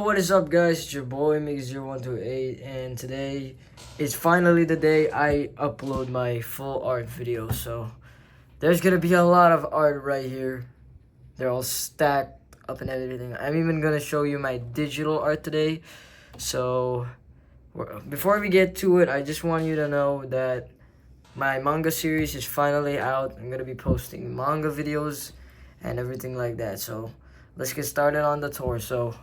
What is up, guys? It's your boy Miggy 0128, and today is finally the day I upload my full art video. So there's gonna be a lot of art right here. They're all stacked up and everything. I'm even gonna show you my digital art today. So before we get to it, I just want you to know that my manga series is finally out. I'm gonna be posting manga videos and everything like that. So let's get started on the tour. So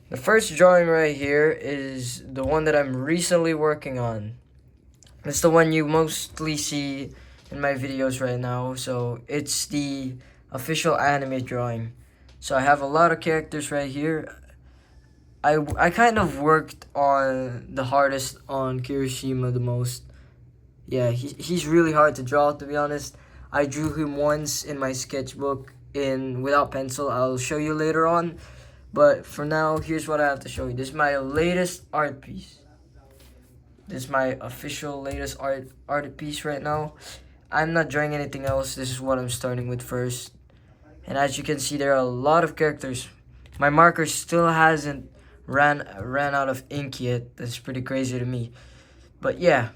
the first drawing right here is the one that I'm recently working on. It's the one you mostly see in my videos right now. So it's the official anime drawing. So I have a lot of characters right here. I kind of worked on the hardest on Kirishima the most. Yeah, he's really hard to draw, to be honest. I drew him once in my sketchbook without pencil. I'll show you later on. But for now, here's what I have to show you. This is my latest art piece. This is my official latest art piece right now. I'm not drawing anything else. This is what I'm starting with first. And as you can see, there are a lot of characters. My marker still hasn't ran out of ink yet. That's pretty crazy to me. But yeah,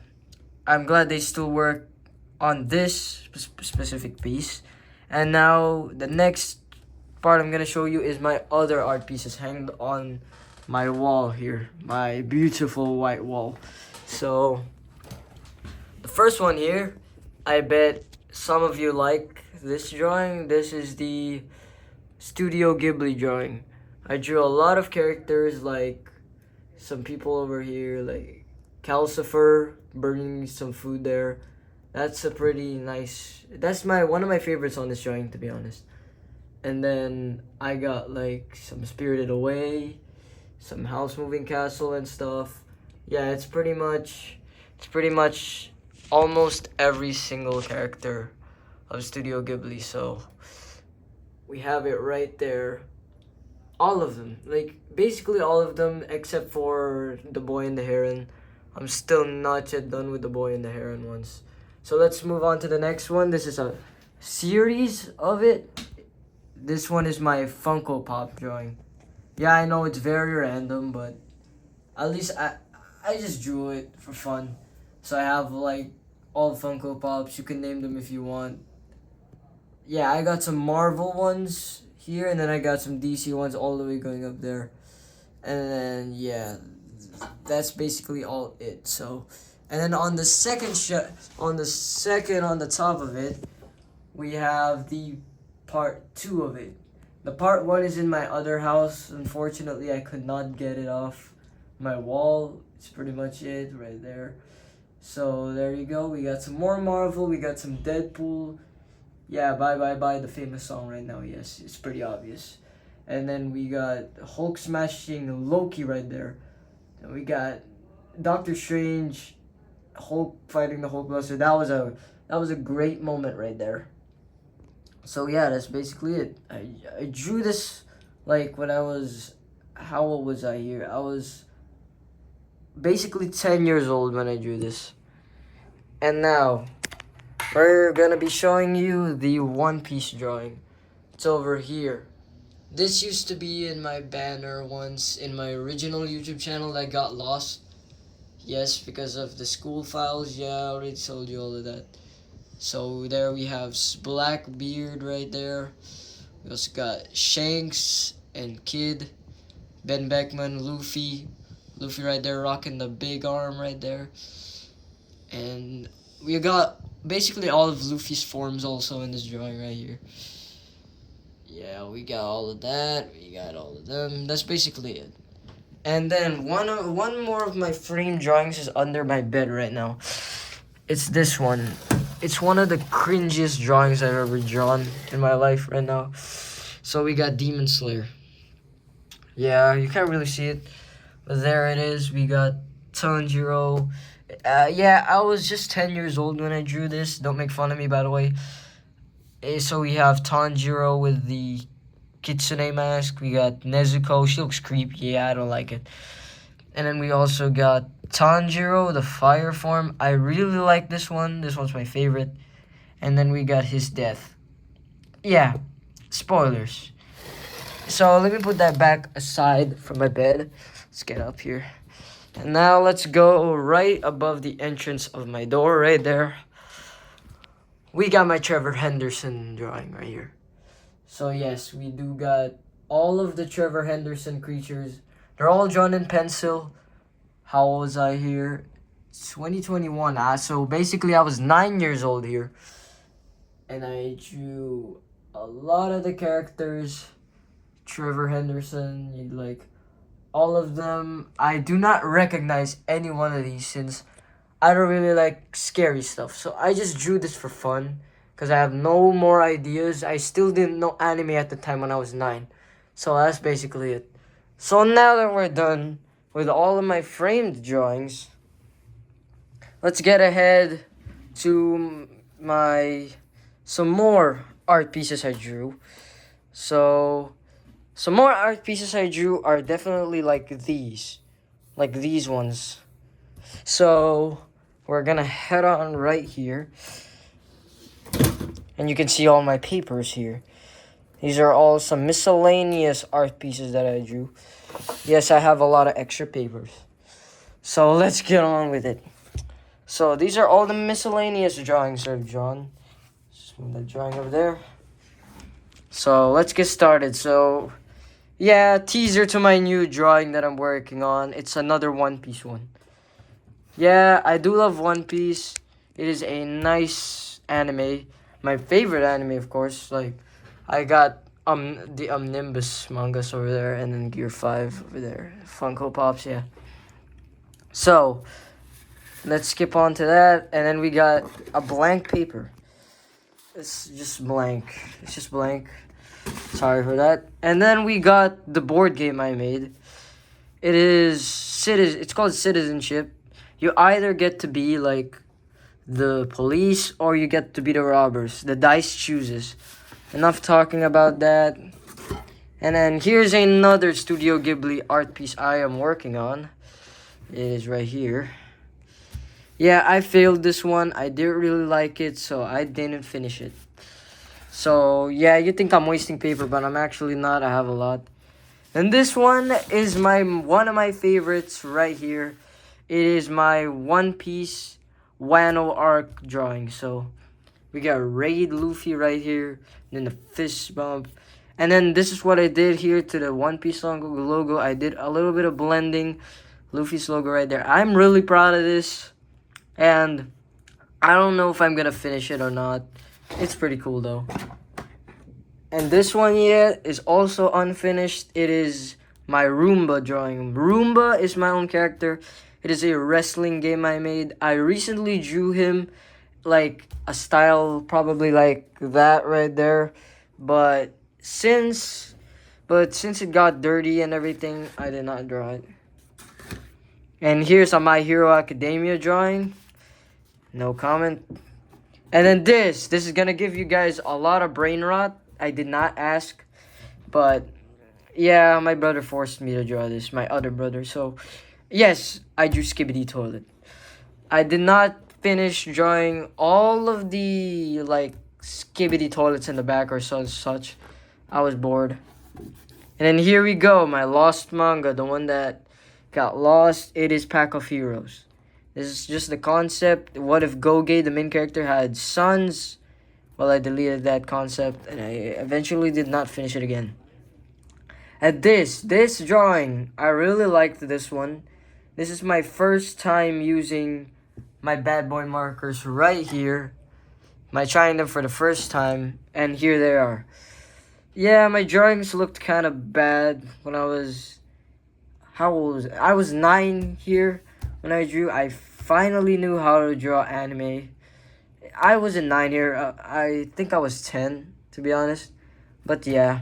I'm glad they still work on this specific piece. And now the next part I'm gonna show you is my other art pieces hanged on my wall here, my beautiful white wall. So the first one here, I bet some of you like this drawing. This is the Studio Ghibli drawing. I drew a lot of characters, like some people over here, like Calcifer burning some food there. That's a pretty nice, that's one of my favorites on this drawing, to be honest. And then I got like some Spirited Away, some House Moving Castle and stuff. Yeah, it's pretty much almost every single character of Studio Ghibli. So we have it right there. All of them, like basically all of them except for The Boy and the Heron. I'm still not yet done with The Boy and the Heron ones. So let's move on to the next one. This is a series of it. This one is my Funko Pop drawing. Yeah, I know it's very random, but at least I just drew it for fun. So I have like all Funko Pops. You can name them if you want. Yeah, I got some Marvel ones here, and then I got some DC ones all the way going up there. And then yeah, that's basically all it. So, and then on the second on the top of it, we have the part 2 of it. The part 1 is in my other house. Unfortunately, I could not get it off my wall. It's pretty much it right there. So there you go. We got some more Marvel. We got some Deadpool. Yeah, bye bye bye, the famous song right now. Yes, it's pretty obvious. And then we got Hulk smashing Loki right there. And we got Doctor Strange, Hulk fighting the Hulkbuster. That was a great moment right there. So yeah, that's basically it. I drew this like when I was, how old was I here? I was basically 10 years old when I drew this. And now we're gonna be showing you the One Piece drawing. It's over here. This used to be in my banner once in my original YouTube channel that got lost. Yes, because of the school files. Yeah, I already told you all of that. So there we have Blackbeard right there. We also got Shanks and Kid, Ben Beckman, Luffy right there rocking the big arm right there. And we got basically all of Luffy's forms also in this drawing right here. Yeah, we got all of that. We got all of them. That's basically it. And then one more of my frame drawings is under my bed right now. It's this one. It's one of the cringiest drawings I've ever drawn in my life right now. So we got Demon Slayer. Yeah, you can't really see it, but there it is. We got Tanjiro. Yeah, I was just 10 years old when I drew this. Don't make fun of me, by the way. So we have Tanjiro with the Kitsune mask. We got Nezuko. She looks creepy. Yeah, I don't like it. And then we also got Tanjiro, the fire form. I really like this one. This one's my favorite. And then we got his death. Yeah, spoilers. So let me put that back aside from my bed. Let's get up here. And now let's go right above the entrance of my door, right there. We got my Trevor Henderson drawing right here. So yes, we do got all of the Trevor Henderson creatures. They're all drawn in pencil. How old was I here? 2021. So basically I was 9 years old here. And I drew a lot of the characters. Trevor Henderson, like all of them. I do not recognize any one of these since I don't really like scary stuff. So I just drew this for fun because I have no more ideas. I still didn't know anime at the time when I was 9. So that's basically it. So now that we're done with all of my framed drawings, let's get ahead to some more art pieces I drew. So some more art pieces I drew are definitely like these ones. So we're gonna head on right here. And you can see all my papers here. These are all some miscellaneous art pieces that I drew. Yes, I have a lot of extra papers. So let's get on with it. So these are all the miscellaneous drawings I've drawn. Just move that drawing over there. So let's get started. So yeah, teaser to my new drawing that I'm working on. It's another One Piece one. Yeah, I do love One Piece. It is a nice anime. My favorite anime, of course. Like, I got the Nimbus mangas over there, and then Gear 5 over there. Funko Pops, yeah. So, let's skip on to that, and then we got a blank paper. It's just blank. It's just blank. Sorry for that. And then we got the board game I made. It's called Citizenship. You either get to be like the police or you get to be the robbers. The dice chooses. Enough talking about that. And then here's another Studio Ghibli art piece I am working on. It is right here. Yeah, I failed this one. I didn't really like it, so I didn't finish it. So, yeah, you think I'm wasting paper, but I'm actually not. I have a lot. And this one is one of my favorites right here. It is my One Piece Wano arc drawing. So, we got Raid Luffy right here. And then the fist bump. And then this is what I did here to the One Piece logo. I did a little bit of blending. Luffy's logo right there. I'm really proud of this. And I don't know if I'm going to finish it or not. It's pretty cool though. And this one here is also unfinished. It is my Roomba drawing. Roomba is my own character. It is a wrestling game I made. I recently drew him like a style probably like that right there. But since it got dirty and everything, I did not draw it. And here's a My Hero Academia drawing. No comment. And then this is gonna give you guys a lot of brain rot. I did not ask, but yeah, my brother forced me to draw this, my other brother. So yes, I drew Skibidi Toilet. I did not finish drawing all of the like Skibidi Toilets in the back or such. I was bored. And then here we go, my lost manga, the one that got lost. It is Pack of Heroes. This is just the concept. What if Goge, the main character, had sons? Well, I deleted that concept, and I eventually did not finish it again. And this drawing, I really liked this one. This is my first time using my bad boy markers right here. Trying them for the first time, and here they are. Yeah, my drawings looked kind of bad when I was... How old was I? I was 9 here. When I drew, I finally knew how to draw anime. I wasn't 9 here. I think I was 10, to be honest. But yeah,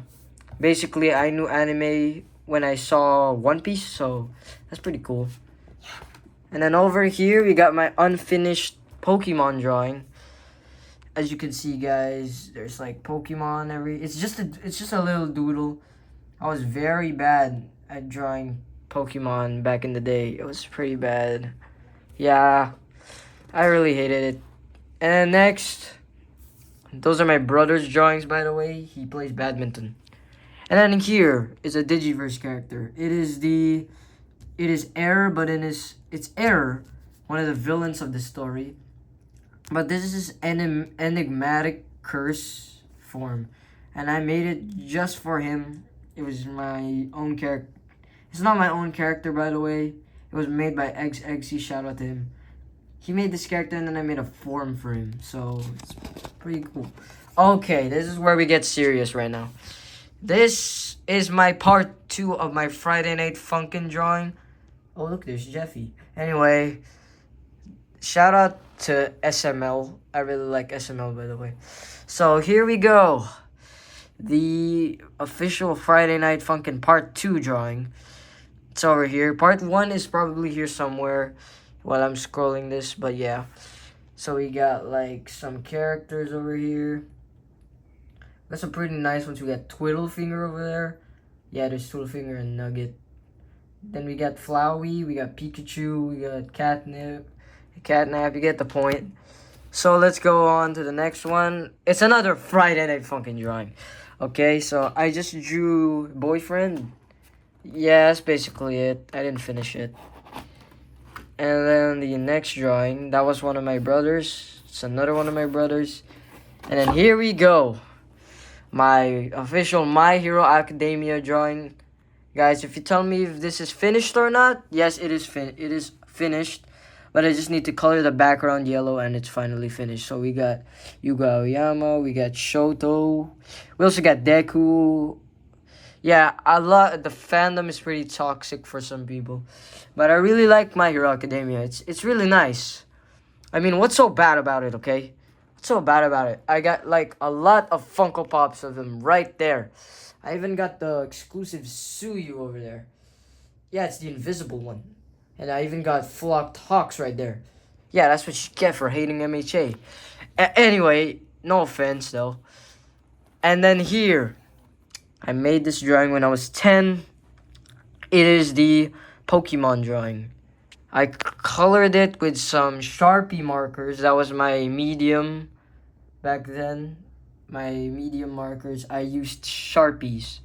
basically I knew anime when I saw One Piece, so that's pretty cool. And then over here, we got my unfinished Pokemon drawing. As you can see, guys, there's like Pokemon It's just a little doodle. I was very bad at drawing Pokemon back in the day. It was pretty bad. Yeah, I really hated it. And then next, those are my brother's drawings, by the way. He plays badminton. And then here is a Digiverse character. It is Error, but it's Error, one of the villains of the story. But this is an enigmatic curse form, and I made it just for him. It was my own character. It's not my own character, by the way. It was made by XXC. Shout out to him. He made this character, and then I made a form for him. So it's pretty cool. Okay, this is where we get serious right now. This is my part 2 of my Friday Night Funkin' drawing. Oh, look, there's Jeffy. Anyway, shout out to SML. I really like SML, by the way. So here we go. The official Friday Night Funkin' Part 2 drawing. It's over here. Part 1 is probably here somewhere while I'm scrolling this, but yeah. So we got like some characters over here. That's some pretty nice ones. We got Twiddlefinger over there. Yeah, there's Twiddlefinger and Nugget. Then we got Flowey, we got Pikachu, we got Catnap, you get the point. So let's go on to the next one. It's another Friday Night Funkin' drawing. Okay, so I just drew Boyfriend. Yeah, that's basically it. I didn't finish it. And then the next drawing, that was one of my brothers. It's another one of my brothers. And then here we go. My official My Hero Academia drawing. Guys, if you tell me if this is finished or not, yes, it is finished. But I just need to color the background yellow, and it's finally finished. So we got Yuga Aoyama, we got Shoto. We also got Deku. Yeah, the fandom is pretty toxic for some people. But I really like My Hero Academia. It's really nice. I mean, what's so bad about it, okay? What's so bad about it? I got like a lot of Funko Pops of them right there. I even got the exclusive Suyu over there. Yeah, it's the invisible one. And I even got Flocked Hawks right there. Yeah, that's what you get for hating MHA. Anyway, no offense though. And then here, I made this drawing when I was 10. It is the Pokemon drawing. I colored it with some Sharpie markers. That was my medium back then. My medium markers. I used Sharpies.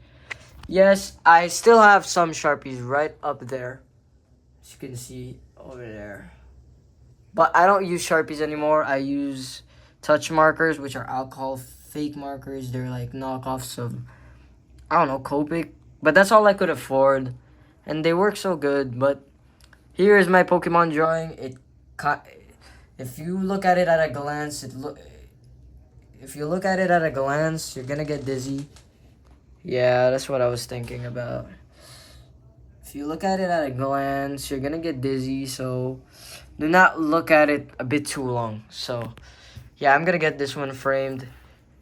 Yes, I still have some Sharpies right up there. As you can see over there. But I don't use Sharpies anymore. I use touch markers, which are alcohol fake markers. They're like knockoffs of, I don't know, Copic. But that's all I could afford. And they work so good. But here is my Pokemon drawing. If you look at it at a glance, if you look at it at a glance, you're gonna get dizzy. Yeah, that's what I was thinking about. If you look at it at a glance, you're gonna get dizzy, so do not look at it a bit too long. So, yeah, I'm gonna get this one framed.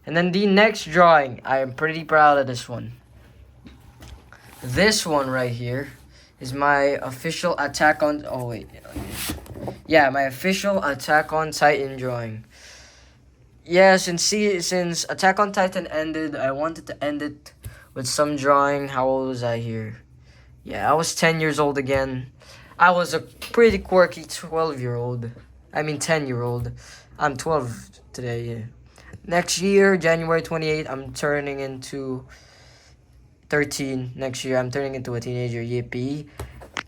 And then the next drawing, I am pretty proud of this one. This one right here is my official Attack on... Oh, wait. Yeah, my official Attack on Titan drawing. Yeah, since Attack on Titan ended, I wanted to end it with some drawing. How old was I here? Yeah, I was 10 years old again. I was a pretty quirky 12-year-old. I mean 10-year-old. I'm 12 today, yeah. Next year, January 28th, I'm turning into 13. Next year, I'm turning into a teenager. Yippee.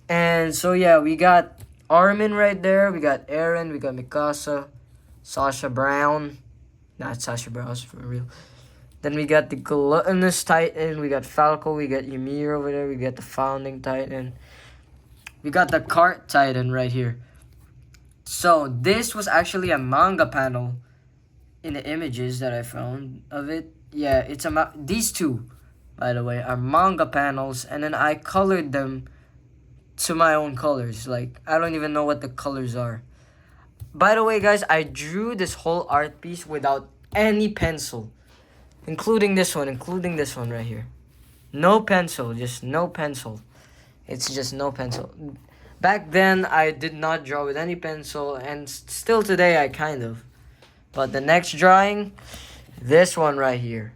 And so, yeah, we got Armin right there. We got Eren. We got Mikasa. Sasha Brown. Not Sasha Brown, for real. Then we got the Gluttonous Titan. We got Falco. We got Ymir over there. We got the Founding Titan. We got the Cart Titan right here. So, this was actually a manga panel in the images that I found of it. Yeah, it's these two, by the way, are manga panels. And then I colored them to my own colors. Like, I don't even know what the colors are. By the way, guys, I drew this whole art piece without any pencil. Including this one right here. No pencil, just no pencil. It's just no pencil. Back then, I did not draw with any pencil, and still today, I kind of. But the next drawing, this one right here.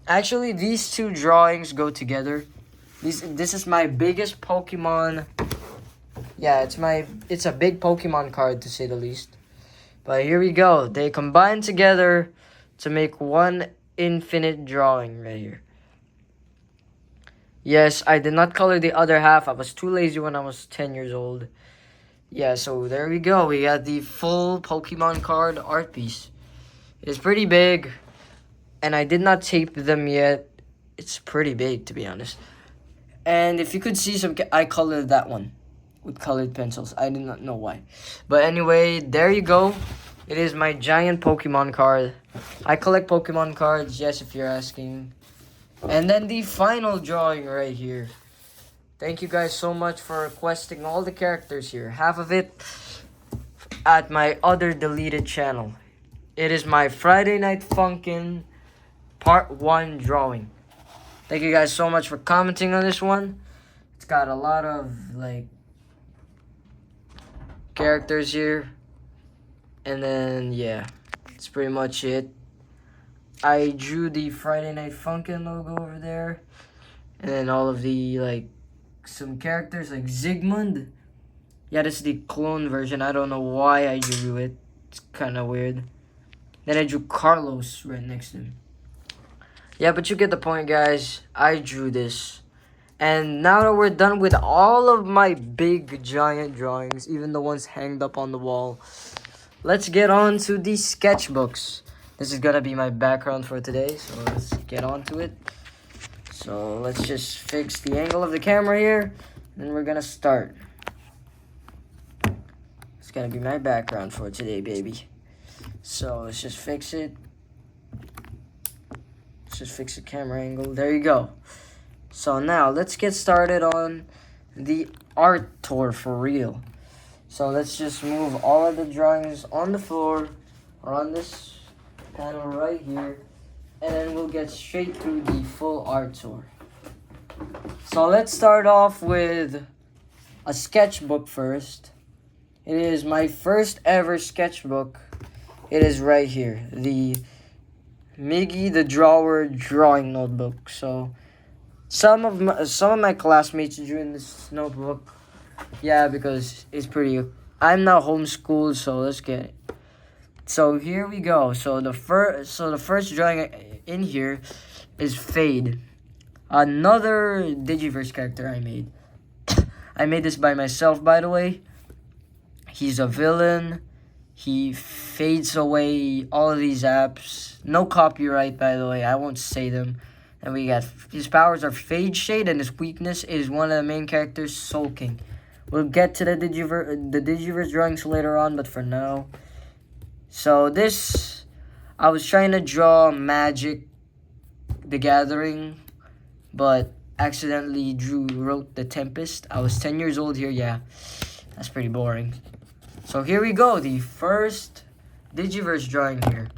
Actually, these two drawings go together. This is my biggest Pokemon. Yeah, it's a big Pokemon card, to say the least. But here we go. They combine together to make one infinite drawing right here. Yes, I did not color the other half. I was too lazy when I was 10 years old. Yeah, so there we go. We got the full Pokemon card art piece. It's pretty big, and I did not tape them yet. It's pretty big, to be honest. And if you could see I colored that one with colored pencils. I did not know why. But anyway, there you go. It is my giant Pokemon card. I collect Pokemon cards, yes, if you're asking. And then the final drawing right here. Thank you guys so much for requesting all the characters here. Half of it at my other deleted channel. It is my Friday Night Funkin' Part 1 drawing. Thank you guys so much for commenting on this one. It's got a lot of, like, characters here. And then, yeah, that's pretty much it. I drew the Friday Night Funkin' logo over there. And then all of the, like, some characters like Zigmund. Yeah, this is the clone version. I don't know why I drew it. It's kind of weird. Then I drew Carlos right next to him. Yeah, but you get the point, guys. I drew this. And now that we're done with all of my big, giant drawings, even the ones hanged up on the wall, let's get on to the sketchbooks. This is gonna be my background for today, so let's get on to it. So let's just fix the angle of the camera here, and we're gonna start. It's gonna be my background for today, baby. So let's just fix it. Let's just fix the camera angle. There you go. So now let's get started on the art tour for real. So let's just move all of the drawings on the floor or on this panel right here, and then we'll get straight through the full art tour. So let's start off with a sketchbook first. It is my first ever sketchbook. It is right here, the Miggy the Drawer drawing notebook. So some of my classmates drew in this notebook. Yeah, because it's pretty. I'm now homeschooled, so let's get it. So here we go. So the first drawing in here is Fade, another Digiverse character I made. I made this by myself, by the way. He's a villain. He fades away all of these apps. No copyright, by the way. I won't say them. And we got his powers are Fade Shade, and his weakness is one of the main characters, Sulking. We'll get to the Digiverse drawings later on, but for now. So this, I was trying to draw Magic the Gathering, but accidentally wrote The Tempest. I was 10 years old here, yeah. That's pretty boring. So here we go, the first Digiverse drawing here.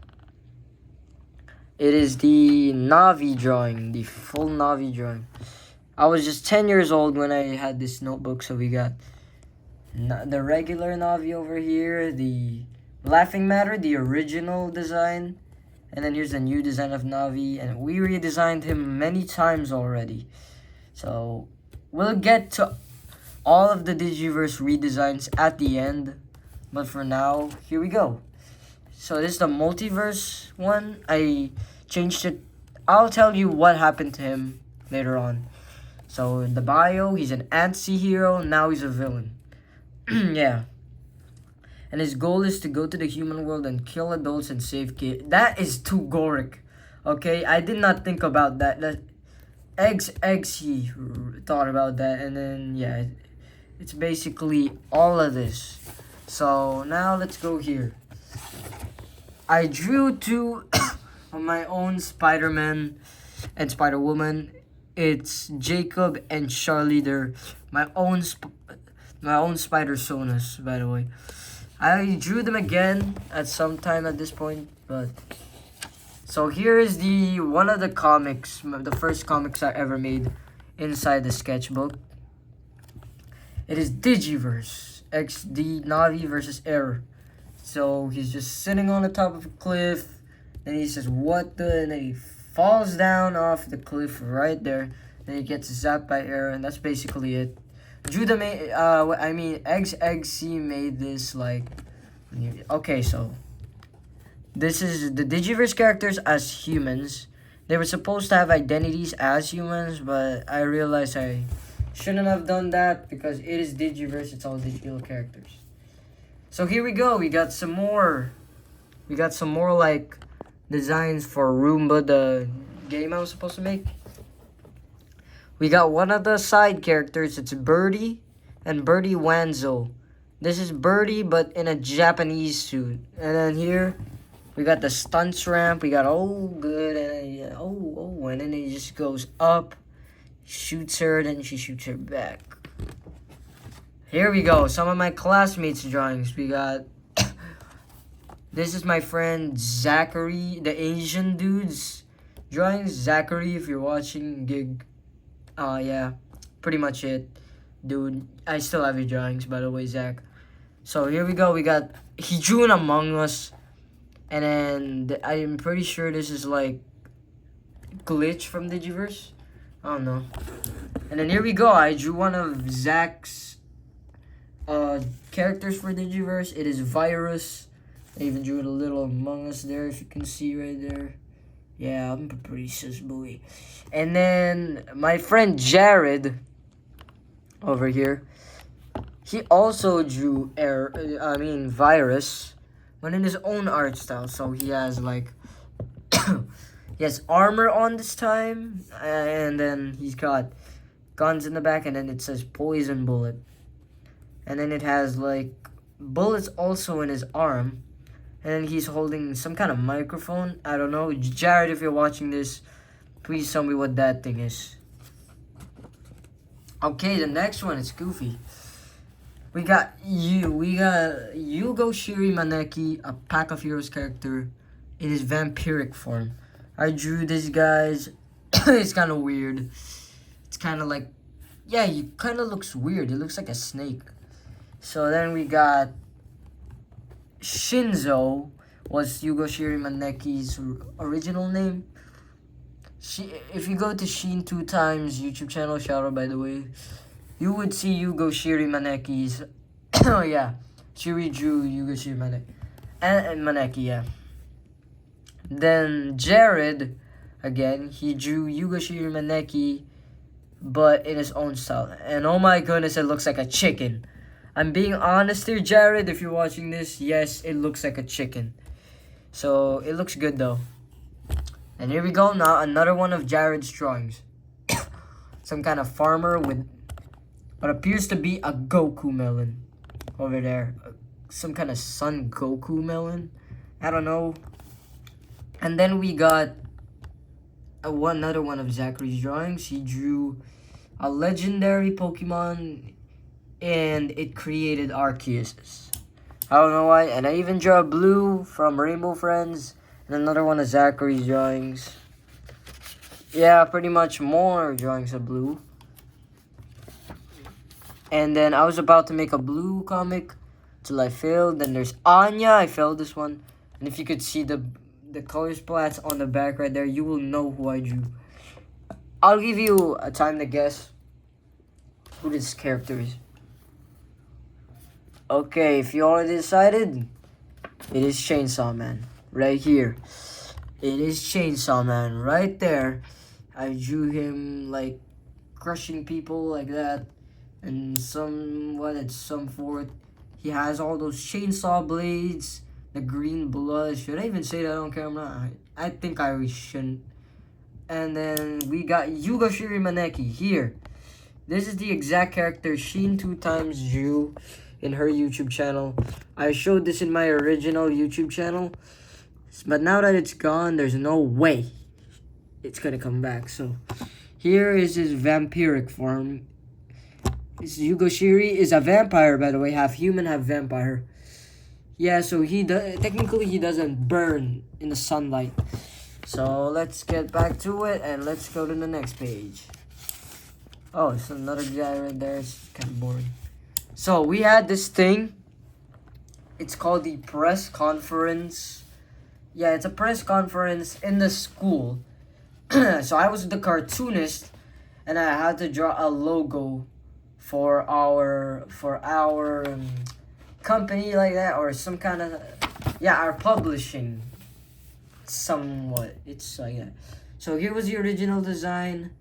It is the Navi drawing, the full Navi drawing. I was just 10 years old when I had this notebook, so we got the regular Navi over here, the Laughing Matter, the original design, and then here's the new design of Navi, and we redesigned him many times already. So we'll get to all of the Digiverse redesigns at the end, but for now, here we go. So this is the multiverse one. I changed it. I'll tell you what happened to him later on. So in the bio, he's an anti-hero. Now he's a villain. Yeah. And his goal is to go to the human world and kill adults and save kids. That is too goric. Okay, I did not think about that. He thought about that, and then yeah, it's basically all of this. So now let's go here. I drew two of my own Spider-Man and Spider-Woman. It's Jacob and Charlie. They're my own Spider-Sonas, by the way. I drew them again at some time at this point, but so here is one of the comics, the first comics I ever made inside the sketchbook. It is Digiverse XD Navi versus Error. So he's just sitting on the top of a cliff, then he says what the, and then he falls down off the cliff right there. Then he gets zapped by Error, and that's basically it. Judah made, XXC made this, like, okay, so this is the Digiverse characters as humans. They were supposed to have identities as humans, but I realized I shouldn't have done that because it is Digiverse, it's all digital characters. So here we go, we got some more. We got some more like designs for Roomba, the game I was supposed to make. We got one of the side characters, it's Birdie and Birdie Wanzo. This is Birdie but in a Japanese suit. And then here we got the stunts ramp. We got good and and then it just goes up, shoots her, then she shoots her back. Here we go, some of my classmates' drawings. We got this is my friend Zachary, the Asian dude's drawings. Zachary, if you're watching, gig. Yeah, pretty much it, dude. I still have your drawings, by the way, Zach. So here we go. We got he drew an Among Us, and then I am pretty sure this is like glitch from Digiverse. I don't know. And then here we go. I drew one of Zach's characters for Digiverse. It is Virus. I even drew a little Among Us there, if you can see right there. Yeah, I'm a pretty sus boy. And then my friend Jared over here, he also drew Virus, but in his own art style. So he has like he has armor on this time, and then he's got guns in the back, and then it says poison bullet. And then it has like bullets also in his arm. And then he's holding some kind of microphone. I don't know. Jared, if you're watching this, please tell me what that thing is. Okay, the next one is Goofy. We got Yugo Shiri Maneki, a Pack of Heroes character in his vampiric form. I drew this guy's. It's kind of weird. It's kind of like, yeah, he kind of looks weird. It looks like a snake. So then we got Shinzo, was Yugo Shiri Maneki's original name. If you go to Sheen 2 times YouTube channel, shout out by the way, you would see Yugo Shiri Maneki's. Oh yeah, Shiri drew Yugo Shiri Maneki and Maneki, yeah. Then Jared, again, he drew Yugo Shiri Maneki, but in his own style. And oh my goodness, it looks like a chicken. I'm being honest here, Jared, if you're watching this, yes, it looks like a chicken. So, it looks good though. And here we go now, another one of Jared's drawings. Some kind of farmer with what appears to be a Goku melon over there. Some kind of Son Goku melon. I don't know. And then we got another one of Zachary's drawings. He drew a legendary Pokemon, and it created Arceus. I don't know why. And I even drew a blue from Rainbow Friends, and another one of Zachary's drawings. Yeah, pretty much more drawings of blue. And then I was about to make a blue comic till I failed. Then there's Anya. I failed this one. And if you could see the color splats on the back right there, you will know who I drew. I'll give you a time to guess who this character is. Okay, if you already decided, it is Chainsaw Man. Right here. It is Chainsaw Man right there. I drew him like crushing people like that. And at some forth, he has all those chainsaw blades, the green blood. Should I even say that on camera? I think I shouldn't. And then we got Yugo Shiri Maneki here. This is the exact character Sheen 2 times drew in her YouTube channel. I showed this in my original YouTube channel. But now that it's gone, there's no way it's gonna come back. So here is his vampiric form. This Yugo Shiri is a vampire, by the way, half human, half vampire. Yeah, so technically he doesn't burn in the sunlight. So let's get back to it and let's go to the next page. Oh, it's another guy right there. It's kind of boring. So we had this thing. It's called the press conference. Yeah, it's a press conference in the school. So I was the cartoonist, and I had to draw a logo for our company like that, or some kind of our publishing. Somewhat, it's like that. So here was the original design.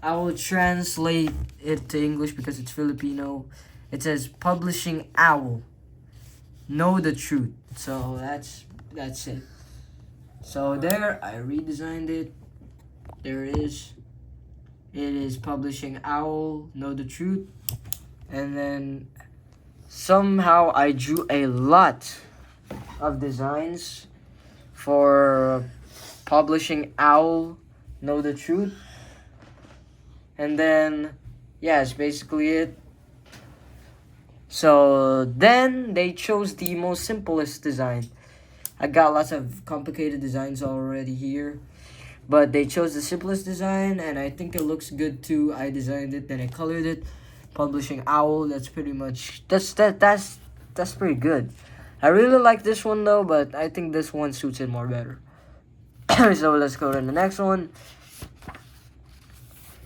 I will translate it to English because it's Filipino. It says Publishing Owl. Know the truth. So that's it. So there, I redesigned it. There it is. It is Publishing Owl. Know the truth. And then somehow I drew a lot of designs for Publishing Owl. Know the truth. And then, yeah, that's basically it. So then they chose the most simplest design. I got lots of complicated designs already here, but they chose the simplest design, and I think it looks good too. I designed it, then I colored it. Publishing Owl. That's pretty much that's pretty good. I really like this one though, but I think this one suits it more better. So let's go to the next one.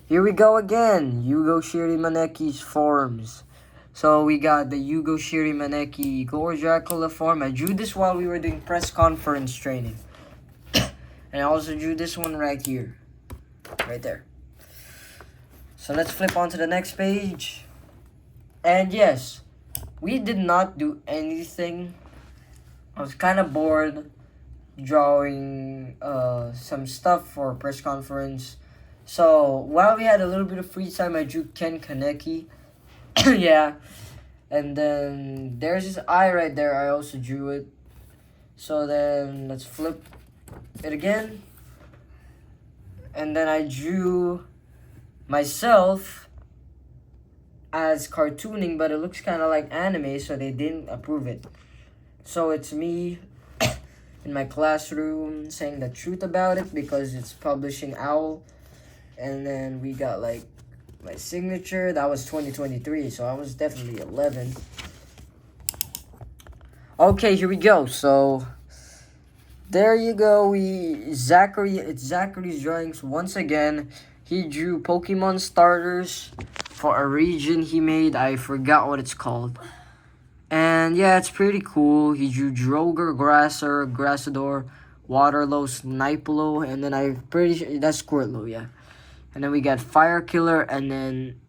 Here we go again. Yugo Shiri Maneki's forms. So we got the Yugo Shiri Maneki Gore Dracula form. I drew this while we were doing press conference training. And I also drew this one right here. Right there. So let's flip on to the next page. And yes, we did not do anything. I was kind of bored drawing some stuff for press conference. So while we had a little bit of free time, I drew Ken Kaneki. Yeah. And then there's this eye right there. I also drew it. So then let's flip it again. And then I drew myself as cartooning, but it looks kind of like anime, so they didn't approve it. So it's me in my classroom saying the truth about it because it's Publishing Owl. And then we got like my signature. That was 2023, so I was definitely 11. Okay, here we go. So there you go. It's Zachary's drawings once again. He drew Pokemon starters for a region he made. I forgot what it's called. And yeah, it's pretty cool. He drew Droger, Grasser, Grassador, Waterlow, Snipelo, and then I'm pretty sure that's Squirtlo, yeah. And then we got Fire Killer, and then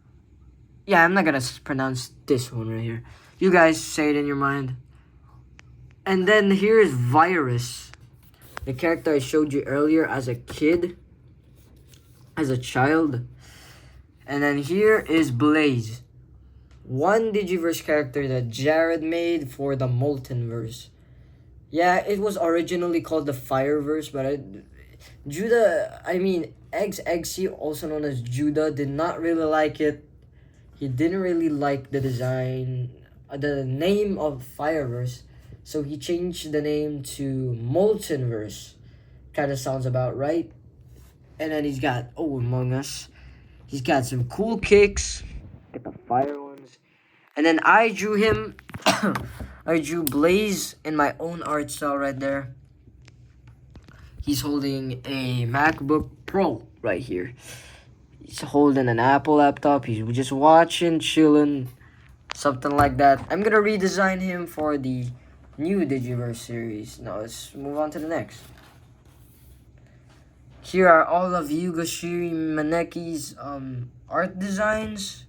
yeah, I'm not gonna pronounce this one right here. You guys say it in your mind. And then here is Virus, the character I showed you earlier as a kid, as a child. And then here is Blaze, one Digiverse character that Jared made for the Moltenverse. Yeah, it was originally called the Fireverse, but Eggsy, also known as Judah, did not really like it. He didn't really like the design, the name of Fireverse, so he changed the name to Moltenverse. Kind of sounds about right. And then he's got Among Us. He's got some cool kicks. Get the fire ones. And then I drew him. I drew Blaze in my own art style right there. He's holding a MacBook Pro right here. He's holding an Apple laptop. He's just watching, chilling, something like that. I'm gonna redesign him for the new Digiverse series. Now let's move on to the next. Here are all of Yugo Shiri Maneki's art designs.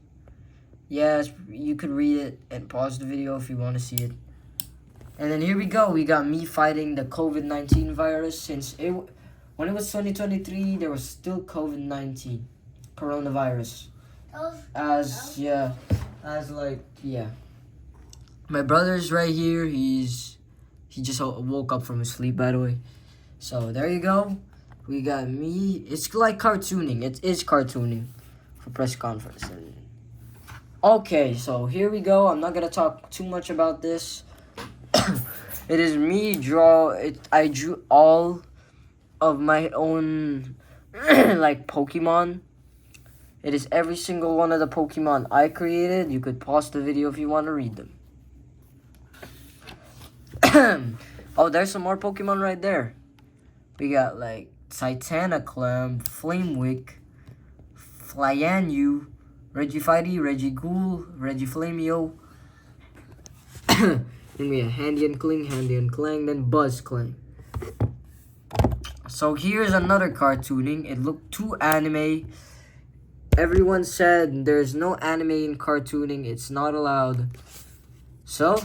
Yes, you could read it and pause the video if you want to see it. And then here we go. We got me fighting the COVID-19 virus. When it was 2023, there was still COVID-19, coronavirus. My brother's right here. He just woke up from his sleep, by the way. So there you go. We got me. It's like cartooning. It is cartooning for press conference. Okay, so here we go. I'm not gonna talk too much about this. It is me I drew all of my own like Pokemon. It is every single one of the Pokemon I created. You could pause the video if you want to read them. Oh, there's some more Pokemon right there. We got like Titanic-Clam, Flamewick, Flyanyu, Regifighty, Regighoul, Regiflameo. Then we have Handy and Clang, then Buzzclang. So here's another cartooning. It looked too anime. Everyone said there's no anime in cartooning. It's not allowed. So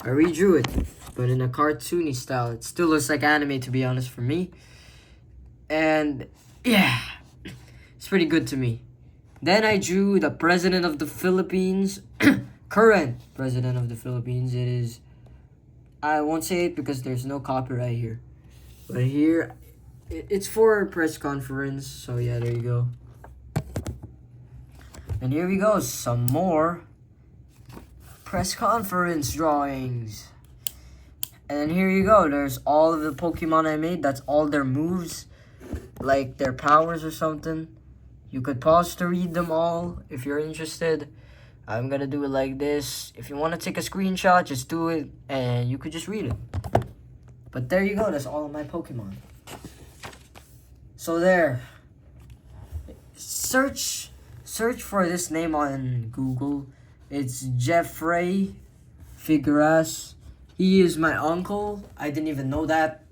I redrew it, but in a cartoony style. It still looks like anime, to be honest, for me. And yeah, it's pretty good to me. Then I drew the president of the Philippines. Current president of the Philippines. It is, I won't say it because there's no copyright here. But here, it's for a press conference. So yeah, there you go. And here we go, some more press conference drawings. And then here you go, there's all of the Pokemon I made. That's all their moves, like their powers or something. You could pause to read them all if you're interested. I'm gonna do it like this. If you want to take a screenshot, just do it and you could just read it. But there you go, that's all of my Pokemon. So there. Search for this name on Google. It's Jeffrey Figueras. He is my uncle. I didn't even know that.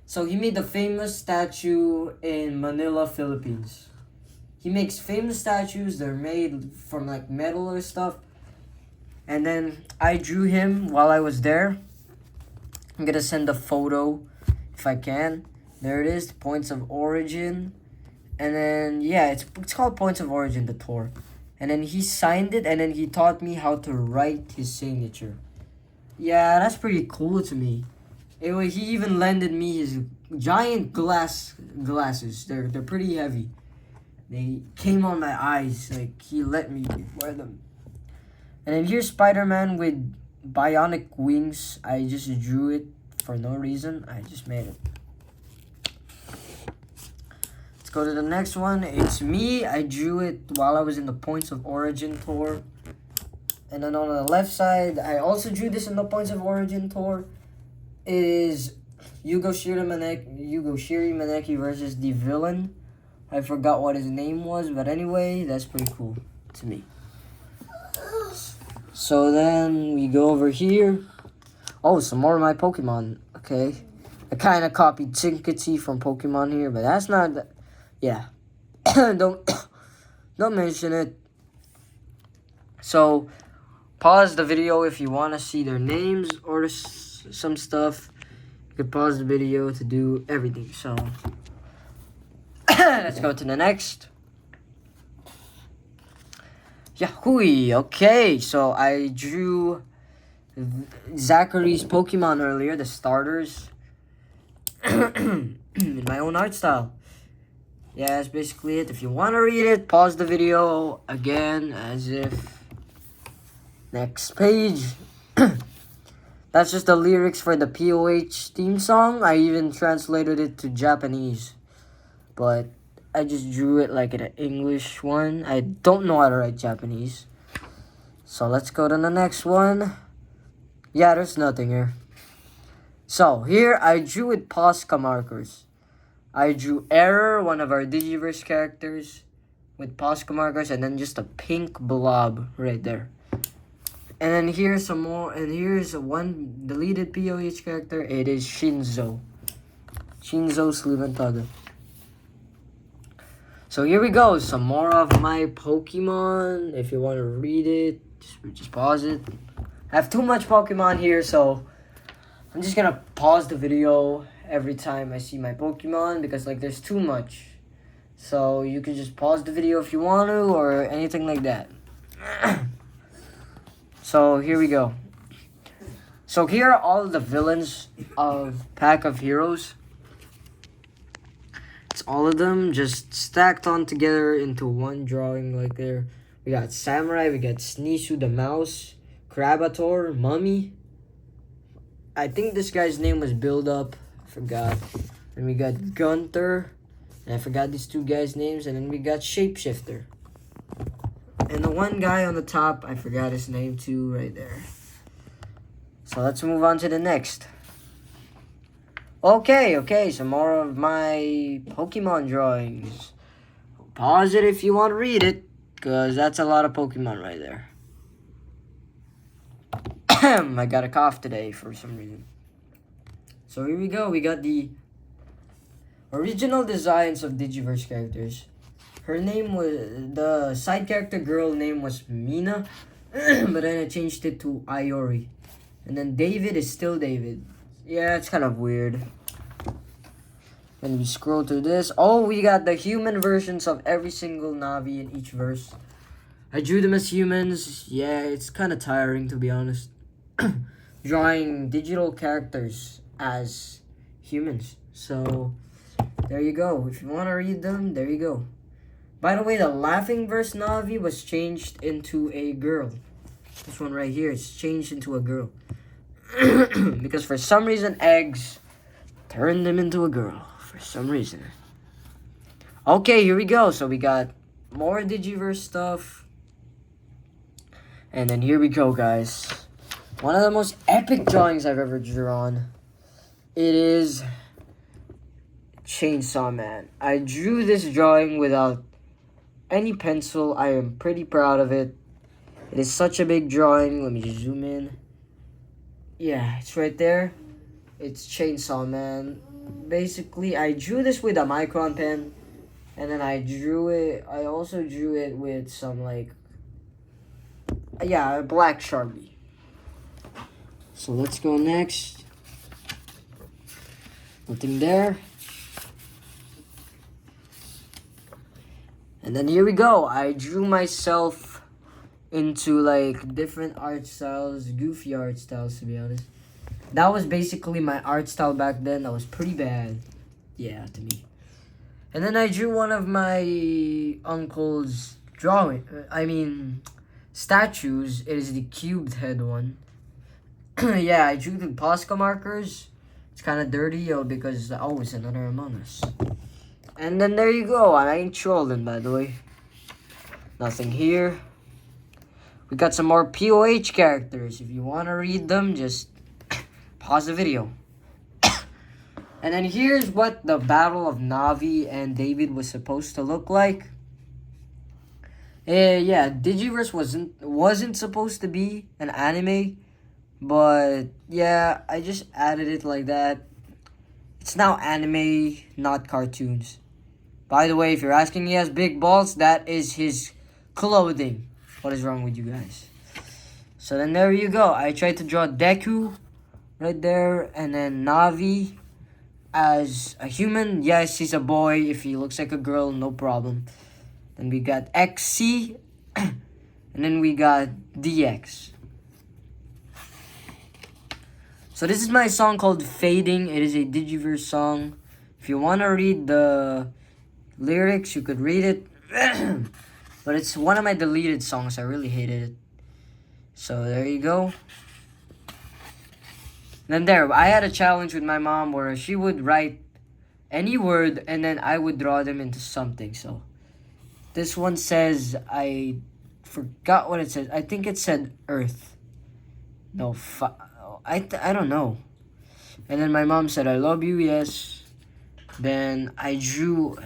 So he made the famous statue in Manila, Philippines. He makes famous statues. They're made from like metal or stuff. And then I drew him while I was there. I'm gonna send a photo if I can. There it is, points of origin. And then, yeah, it's called Points of Origin, the tour. And then he signed it, and then he taught me how to write his signature. Yeah, that's pretty cool to me. Anyway, he even lended me his giant glasses. They're pretty heavy. They came on my eyes, like he let me wear them. And then here's Spider-Man with bionic wings. I just drew it for no reason. I just made it. Go to the next one. It's me. I drew it while I was in the Points of Origin tour. And then on the left side, I also drew this in the Points of Origin tour. It is Yugo Shiri Maneki versus the villain. I forgot what his name was, but anyway, that's pretty cool to me. So then we go over here. Oh, some more of my Pokemon. Okay. I kind of copied Tinkity from Pokemon here, but that's not... Yeah, don't mention it. So, pause the video if you want to see their names or some stuff. You can pause the video to do everything. So, let's go to the next. Yahoo! Okay, so I drew Zachary's Pokemon earlier, the starters, in my own art style. Yeah, that's basically it. If you want to read it, pause the video again as if... Next page. That's just the lyrics for the POH theme song. I even translated it to Japanese. But I just drew it like an English one. I don't know how to write Japanese. So let's go to the next one. Yeah, there's nothing here. So here I drew with Posca markers. I drew Error, one of our Digiverse characters, with Posca markers, and then just a pink blob right there. And then here's some more, and here's one deleted POH character. It is Shinzo Sliventada. So here we go, some more of my Pokemon. If you want to read it, just pause it. I have too much Pokemon here, so I'm just gonna pause the video every time I see my Pokemon because like there's too much. So you can just pause the video if you want to or anything like that. So here we go. So here are all the villains of Pack of Heroes. It's all of them just stacked on together into one drawing like there. We got Samurai, we got Sneezu the mouse, Krabator, Mummy. I think this guy's name was Build Up. I forgot. And we got Gunther. And I forgot these two guys' names. And then we got Shapeshifter. And the one guy on the top, I forgot his name too, right there. So let's move on to the next. Okay, some more of my Pokemon drawings. Pause it if you want to read it, because that's a lot of Pokemon right there. I got a cough today for some reason. So here we go. We got the Original designs of Digiverse characters. Her name was, the side character girl name was Mina, but then I changed it to Iori. And then David is still David. Yeah, it's kind of weird. When we scroll through this, oh, we got the human versions of every single Navi in each verse. I drew them as humans. Yeah, it's kind of tiring, to be honest. Drawing digital characters as humans. So, there you go. If you want to read them, there you go. By the way, the laughing verse Navi was changed into a girl. This one right here is changed into a girl. Because for some reason, eggs turned them into a girl. For some reason. Okay, here we go. So we got more Digiverse stuff. And then here we go, guys. One of the most epic drawings I've ever drawn. It is Chainsaw Man. I drew this drawing without any pencil. I am pretty proud of it. It is such a big drawing. Let me just zoom in. Yeah, it's right there. It's Chainsaw Man. Basically, I drew this with a micron pen. And then I also drew it with some a black Sharpie. So let's go next. Nothing there. And then here we go. I drew myself into different art styles, goofy art styles, to be honest. That was basically my art style back then. That was pretty bad. Yeah, to me. And then I drew one of my uncle's statues. It is the cubed head one. Yeah, I drew the Posca markers. It's kind of dirty, because it's another Among Us. And then there you go. I ain't trolling, by the way. Nothing here. We got some more POH characters. If you want to read them, just pause the video. And then here's what the Battle of Navi and David was supposed to look like. Yeah, Digiverse wasn't supposed to be an anime, but yeah, I just added it like that. It's now anime, not cartoons. By the way, if you're asking, he has big balls, that is his clothing. What is wrong with you guys? So then there you go. I tried to draw Deku right there, and then Navi as a human. Yes, he's a boy. If he looks like a girl, no problem. Then we got XC, and then we got DX. So this is my song called Fading. It is a Digiverse song. If you want to read the lyrics, you could read it. But it's one of my deleted songs. I really hated it. So there you go. Then I had a challenge with my mom where she would write any word and then I would draw them into something. So this one says, I forgot what it says. I think it said Earth. No, I don't know. And then my mom said, I love you, yes. Then I drew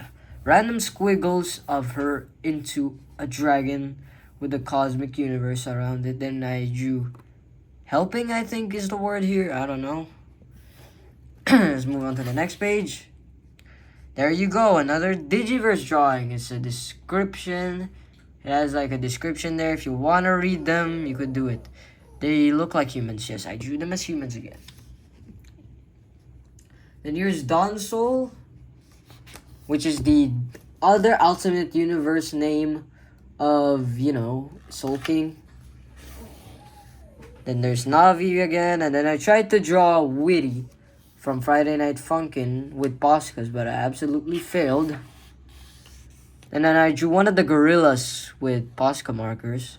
random squiggles of her into a dragon with a cosmic universe around it. Then I drew helping, I think is the word here. I don't know. Let's move on to the next page. There you go. Another Digiverse drawing. It's a description. It has a description there. If you want to read them, you could do it. They look like humans. Yes, I drew them as humans again. Then here's Dawn Soul, which is the other alternate universe name of, Soul King. Then there's Navi again, and then I tried to draw Witty from Friday Night Funkin' with Poscas, but I absolutely failed. And then I drew one of the gorillas with Posca markers,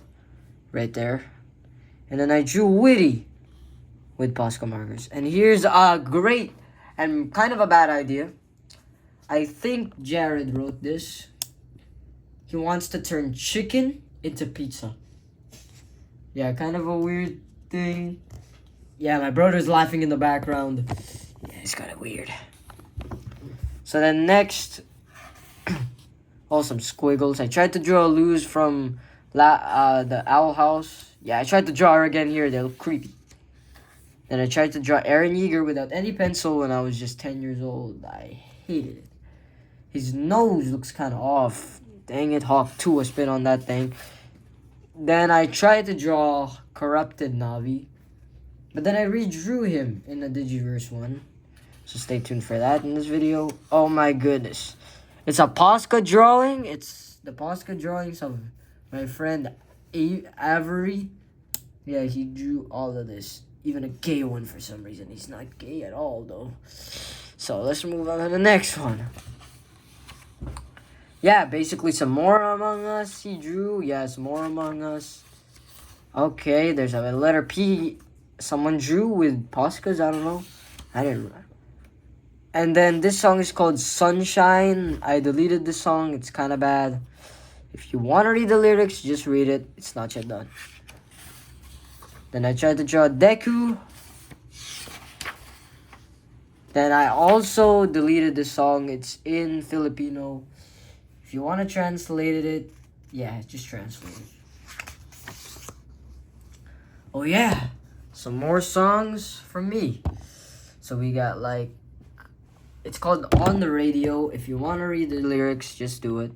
right there. And then I drew Witty with Posca markers. And here's a great and kind of a bad idea. I think Jared wrote this. He wants to turn chicken into pizza. Yeah, kind of a weird thing. Yeah, my brother's laughing in the background. Yeah, it's kind of weird. So then next, some squiggles. I tried to draw Luz from the Owl House. Yeah, I tried to draw her again here. They look creepy. Then I tried to draw Eren Yeager without any pencil when I was just 10 years old. I hated it. His nose looks kind of off. Dang it, Hawk 2 a spit on that thing. Then I tried to draw corrupted Navi. But then I redrew him in the Digiverse one. So stay tuned for that in this video. Oh my goodness. It's a Posca drawing. It's the Posca drawings of my friend Avery. Yeah, he drew all of this. Even a gay one for some reason. He's not gay at all though. So let's move on to the next one. Yeah, basically some more Among Us he drew. Yeah, some more Among Us. Okay, there's a letter P someone drew with Poscas. I don't know. I didn't. And then this song is called Sunshine. I deleted this song. It's kind of bad. If you want to read the lyrics, just read it. It's not yet done. Then I tried to draw Deku. Then I also deleted the song. It's in Filipino. If you want to translate it, yeah, just translate it. Oh yeah, some more songs from me. So we got like, it's called On the Radio. If you want to read the lyrics, just do it.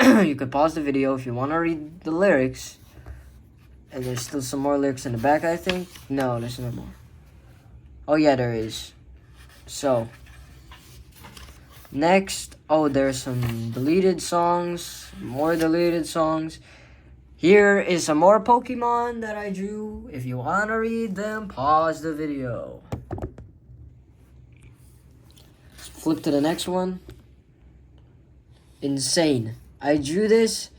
You could pause the video if you want to read the lyrics. And there's still some more lyrics in the back, I think. No, there's no more. Oh yeah, there is. So next, oh, there's some deleted songs, more deleted songs. Here is some more Pokemon that I drew. If you want to read them, pause the video. Flip to the next one. Insane. I drew this.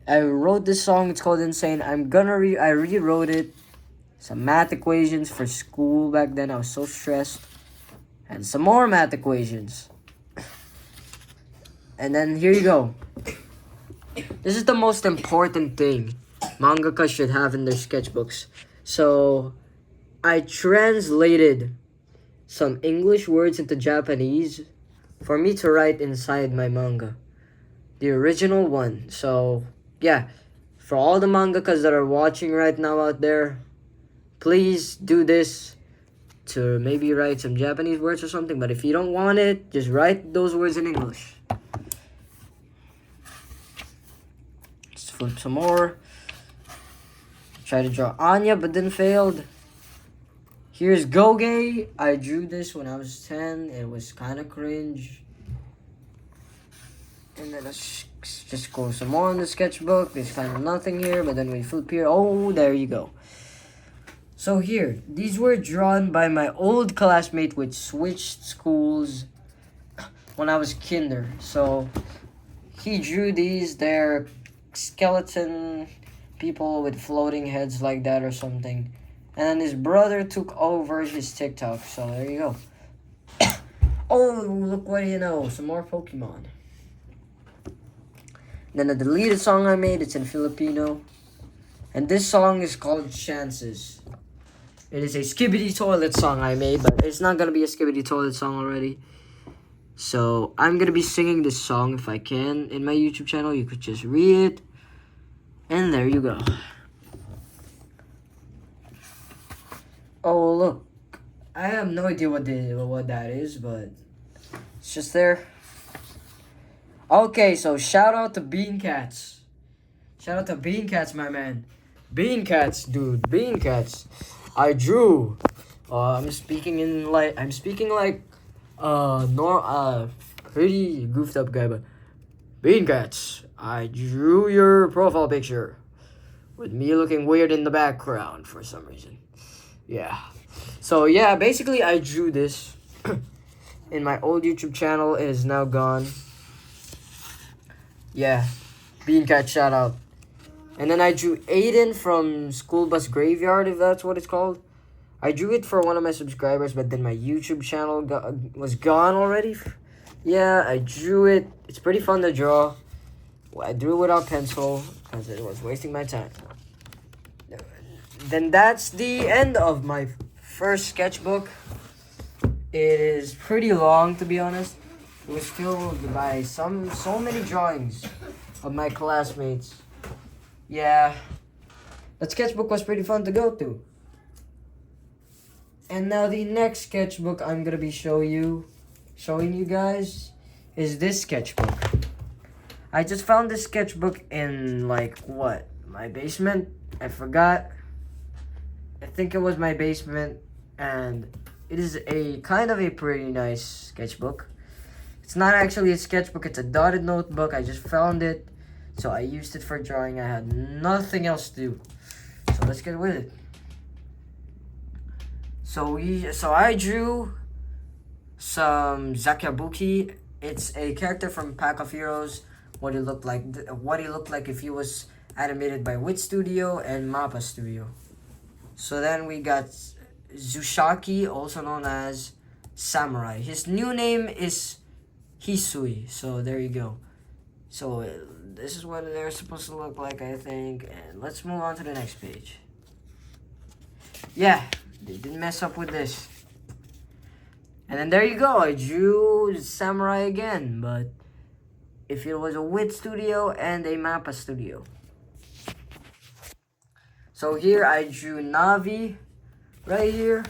I wrote this song. It's called Insane. I rewrote it. Some math equations for school back then. I was so stressed. And some more math equations. And then here you go. This is the most important thing mangaka should have in their sketchbooks. So I translated some English words into Japanese for me to write inside my manga. The original one. So yeah, for all the mangakas that are watching right now out there, please do this to maybe write some Japanese words or something. But if you don't want it, just write those words in English. Let's flip some more. Try to draw Anya, but then failed. Here's Goge. I drew this when I was 10. It was kind of cringe. And then let's just go some more in the sketchbook. There's kind of nothing here, but then we flip here. Oh, there you go. So here, these were drawn by my old classmate which switched schools when I was kinder. So he drew these. They're skeleton people with floating heads like that or something. And then his brother took over his TikTok. So there you go. Oh, look what you know. Some more Pokemon. Then the deleted song I made, it's in Filipino. And this song is called Chances. It is a Skibidi Toilet song I made, but it's not going to be a Skibidi Toilet song already. So I'm going to be singing this song if I can in my YouTube channel. You could just read it. And there you go. Oh, look. I have no idea what that is, but it's just there. Okay, so shout out to Bean Cats. Shout out to Bean Cats, my man. Bean Cats, dude. Bean Cats. I drew. I'm speaking like pretty goofed up guy, but Bean Cats. I drew your profile picture with me looking weird in the background for some reason. Yeah. So yeah, basically I drew this in my old YouTube channel. It is now gone. Yeah, Bean Cat shout out. And then I drew Aiden from School Bus Graveyard, if that's what it's called. I drew it for one of my subscribers, but then my YouTube channel was gone already. Yeah, I drew it. It's pretty fun to draw. I drew it without pencil because it was wasting my time. Then that's the end of my first sketchbook. It is pretty long, to be honest. It was filled by so many drawings of my classmates. Yeah, that sketchbook was pretty fun to go through. And now the next sketchbook I'm gonna be showing you guys is this sketchbook. I just found this sketchbook in, like, what? My basement? I forgot. I think it was my basement. And it is a kind of a pretty nice sketchbook. It's not actually a sketchbook, it's a dotted notebook. I just found it. So I used it for drawing. I had nothing else to do. So let's get with it. So I drew some Zakabuki. It's a character from Pack of Heroes. What he looked like if he was animated by Wit Studio and Mappa Studio. So then we got Zushaki, also known as Samurai. His new name is Hisui. So there you go. So this is what they're supposed to look like, I think. And let's move on to the next page. Yeah, they didn't mess up with this. And then there you go. I drew Samurai again, but if it was a Wit Studio and a Mappa Studio. So here I drew Navi right here.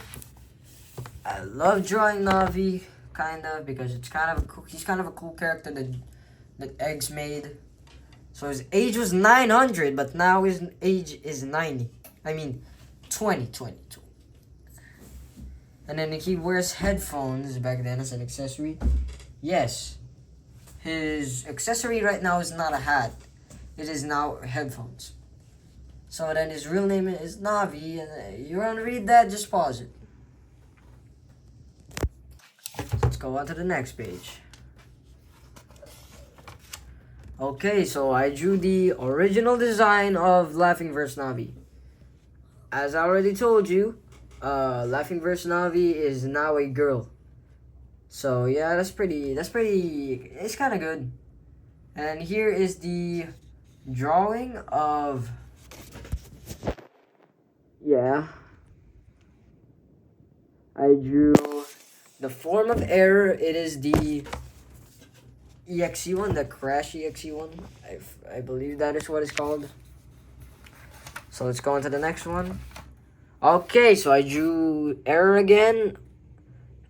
I love drawing Navi, kind of, because he's kind of a cool character that Eggs made. So his age was 900, but now his age is 90. I mean, 20. And then he wears headphones back then as an accessory. Yes, his accessory right now is not a hat. It is now headphones. So then his real name is Navi, and you want to read that, just pause it. Let's go on to the next page. Okay, so I drew the original design of Laughing vs. Navi. As I already told you, Laughing vs. Navi is now a girl. So yeah, it's kind of good. And here is the drawing of, yeah, I drew the form of error. It is the EXE one, the Crash EXE one. I believe that is what it's called. So let's go on to the next one. Okay, so I drew error again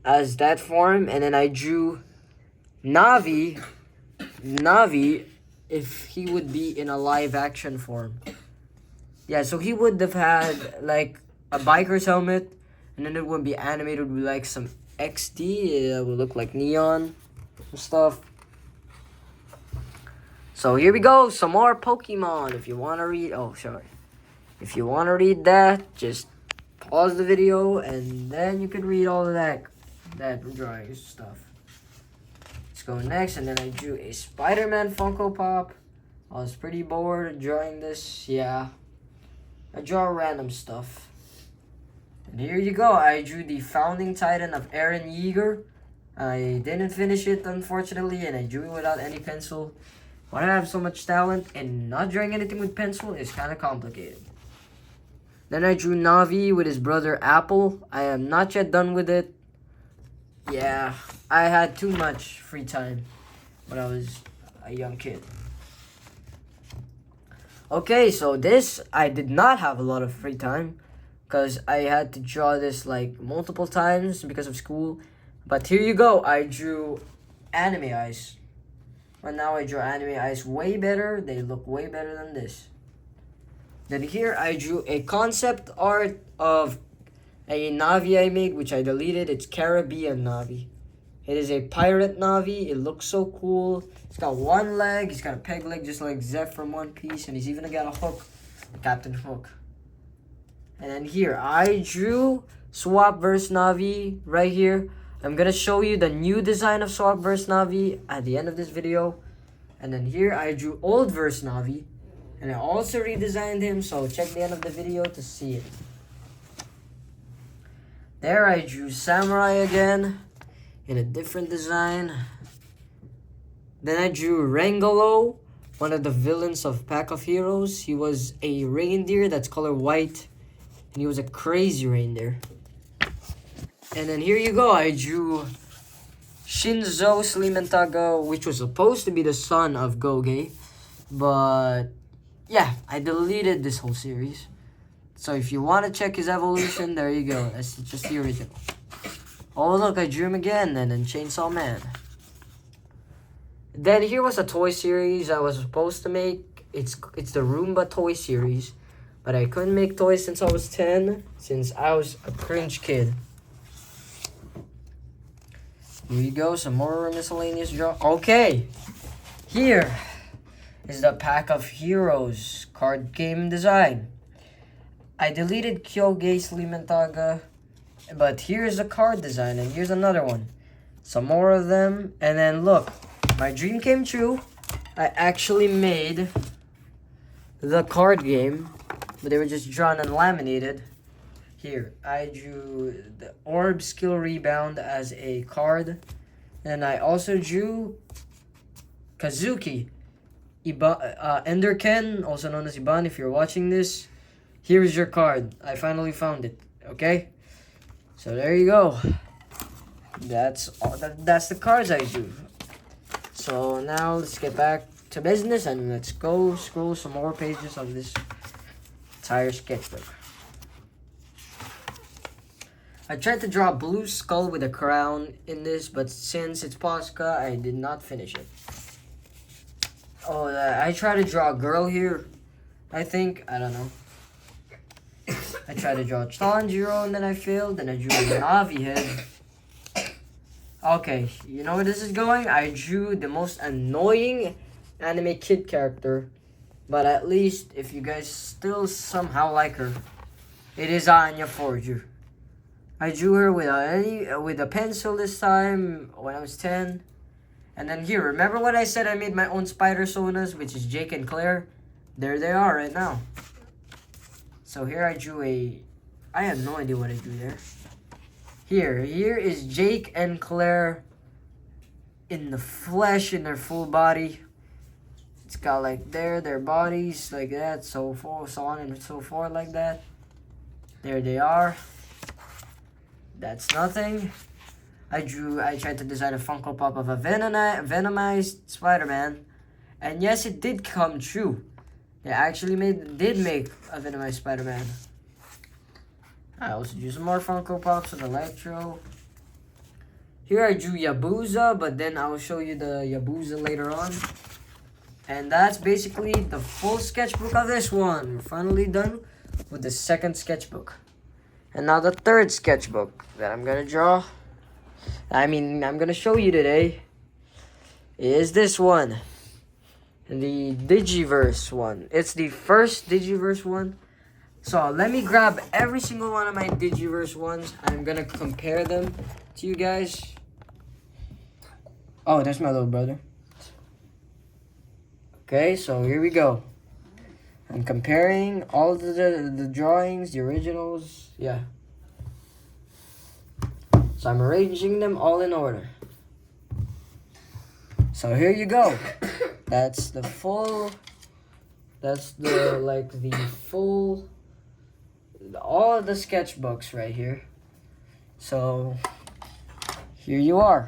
as that form, and then I drew Navi if he would be in a live action form. Yeah, so he would have had like a biker's helmet, and then it would be animated with like some XD. It would look like neon and stuff. So here we go, some more Pokemon. If you want to read, if you want to read that, just pause the video, and then you can read all of that drawing stuff. Let's go next, and then I drew a Spider-Man Funko Pop. I was pretty bored drawing this, yeah. I draw random stuff. And here you go, I drew the Founding Titan of Eren Yeager. I didn't finish it, unfortunately, and I drew it without any pencil. When I have so much talent, and not drawing anything with pencil is kind of complicated. Then I drew Navi with his brother Apple. I am not yet done with it. Yeah, I had too much free time when I was a young kid. Okay, so this, I did not have a lot of free time because I had to draw this like multiple times because of school. But here you go, I drew anime eyes. Right now I draw anime eyes way better. They look way better than this. Then here I drew a concept art of a Navi I made, which I deleted. It's Caribbean Navi. It is a pirate Navi. It looks so cool. It's got one leg. He's got a peg leg just like Zeph from One Piece. And he's even got a hook. Captain Hook. And then here, I drew Swap vs. Navi right here. I'm going to show you the new design of Swap vs. Navi at the end of this video. And then here, I drew Old vs. Navi. And I also redesigned him, so check the end of the video to see it. There I drew Samurai again in a different design. Then I drew Rengalo, one of the villains of Pack of Heroes. He was a reindeer that's color white, and he was a crazy reindeer. And then here you go, I drew Shinzo Slimentaga, which was supposed to be the son of Goge, but yeah, I deleted this whole series. So if you want to check his evolution, there you go. That's just the original. Oh, look, I drew him again, and then Chainsaw Man. Then here was a toy series I was supposed to make. It's the Roomba toy series, but I couldn't make toys since I was 10, since I was a cringe kid. Here you go, some more miscellaneous draw. Okay, here is the Pack of Heroes card game design. I deleted Kyoge's Limentaga, but here's a card design, and here's another one. Some more of them, and then look, my dream came true. I actually made the card game, but they were just drawn and laminated. Here, I drew the Orb Skill Rebound as a card, and I also drew Kazuki, Enderken, also known as Iban, if you're watching this. Here's your card. I finally found it, okay? So there you go. That's all. That's the cards I drew. So now let's get back to business and let's go scroll some more pages of this entire sketchbook. I tried to draw a blue skull with a crown in this, but since it's Posca, I did not finish it. Oh, I tried to draw a girl here, I think. I don't know. I tried to draw Tanjiro and then I failed. Then I drew a Navi head. Okay, you know where this is going? I drew the most annoying anime kid character, but at least if you guys still somehow like her, it is Anya Forger. I drew her with a pencil this time when I was 10. And then here, remember what I said I made my own spider sonas, which is Jake and Claire? There they are right now. So here I drew I have no idea what I drew there. Here is Jake and Claire in the flesh, in their full body. It's got like their bodies like that, so on and so forth like that. There they are. That's nothing. I tried to design a Funko Pop of a Venomized Spider-Man. And yes, it did come true. They actually did make a Venomized Spider-Man. I also drew some more Funko Pops of Electro. Here I drew Yabuza, but then I'll show you the Yabuza later on. And that's basically the full sketchbook of this one. We're finally done with the second sketchbook. And now the third sketchbook that I'm gonna draw. I'm gonna show you today is this one. The Digiverse one. It's the first Digiverse one. So let me grab every single one of my Digiverse ones. I'm gonna compare them to you guys. Oh, that's my little brother. Okay, so here we go. I'm comparing all the drawings, the originals. Yeah. So I'm arranging them all in order. So here you go. That's the full. That's the full. All of the sketchbooks right here. So here you are.